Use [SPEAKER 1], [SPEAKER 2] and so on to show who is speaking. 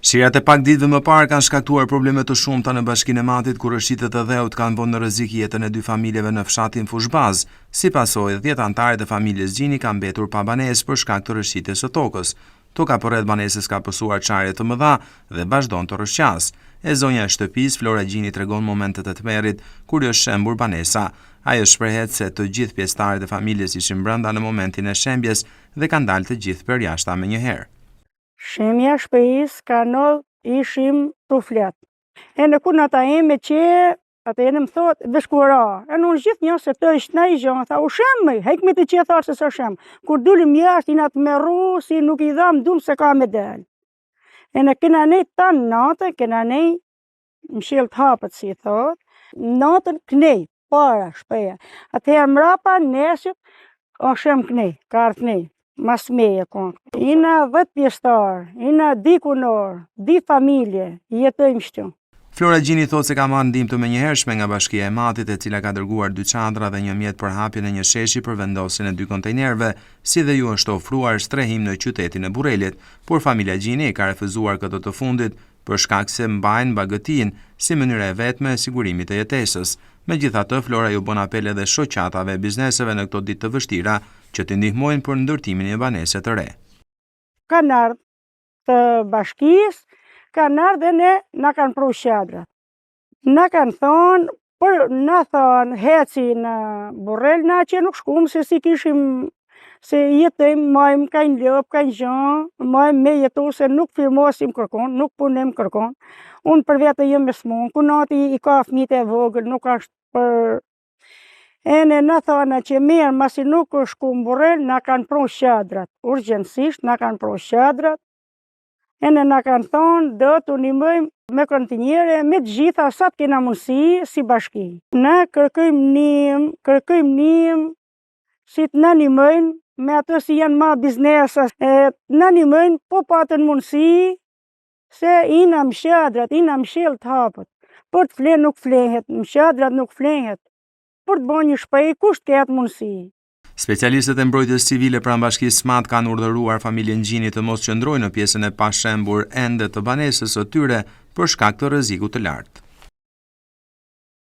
[SPEAKER 1] Shirat e pak ditëve më parë kanë shkaktuar probleme të shumta në Bashkinë e Matit, ku rëshqitet e dheut kanë vënë në rrezik jetën e dy familjeve në fshatin Fushbaz. Si pasojë, 10 anëtarët e familjes Gjini kanë mbetur pa banesë për shkak të rrëshqitjes së tokës. Toka përreth banesës ka pësuar çarje të mëdha dhe vazhdon të rrëshqas. E zonja e shtëpisë Flora Gjini tregon momentet e tmerrit kur është shembur banesa. Ajo shprehet se të gjithë pjesëtarët e familjes ishin brenda në momentin e shembjes dhe kanë dalë të gjithë përjashta menjëherë.
[SPEAKER 2] Shemja shpejis ka në ishim të flet. E në kur në ta eme që atë e në më thot dhe shkuara. E në unë gjithë një se të ishtë në i gjënë, tha u shemë, hek me të që e tharë se së shemë. Kur dullim jashtë i në të meru, si nuk i dham dulë se ka me del. E në kena nej tanë natën, kena nej më shilë të hapët si i thot, natën knej, para shpeja. Atëherë mrapa nesët, o shemë knej, ka ardhë knej. Mas meje konë. Ina 10 pjestar, ina di kunor, di familje, jetojmë shtu.
[SPEAKER 1] Flora Gjini thot se ka marrë ndihmë të menjëhershme nga Bashkia e Matit, e cila ka dërguar 2 çadra dhe një mjet për hapjen e një sheshi për vendosjen e 2 kontejnerëve, si dhe ju është ofruar strehim në qytetin e Burrelit, por familja Gjini ka refuzuar këtë të fundit për shkak se mbajnë bagëtin si mënyrë e vetme e sigurimit të jetesës. Megjithatë, Flora ju bën apel edhe shoqatave e bizneseve në këto ditë të vështira që të ndihmojnë për ndërtimin e banese të re.
[SPEAKER 2] Kanë ardhë të bashkisë, kanë ardhë dhe ne na kanë pru shadrat. Na kanë thonë, për na thonë, heci në Burrel, na që nuk shkumë se si kishim, se jetëm, majmë kajnë lëpë, kajnë gjënë, majmë me jetu se nuk firmosim kërkon, nuk punim kërkon. Unë për vete jëmë me smonë, kunati i ka fëmijët e vogël, nuk ashtë për... E në na thona që mirë, masi nuk është shku në Burrel, na kanë pru shadrat, urgjensisht na kanë pru shadrat. E në na kanë thonë, do të ndihmojmë me kontinjere, me të gjitha sa të kena mundësi si bashki. Na kërkojmë ndihmë, si të na ndihmojnë, me ato si janë ma biznesas, na ndihmojnë, po patën mundësi, se ina më shadrat, ina më shilë të hapët. Për të flenë nuk flehet, më shadrat nuk flehet. Për të bërë një shpej, kusht ketë mundësi.
[SPEAKER 1] Specialistët e mbrojtjes civile pranë Bashkisë Mat kanë urdhëruar familjen Gjini të mos qëndrojë në pjesën e pashembur ende të banesës së tyre për shkak të rrezikut të lartë.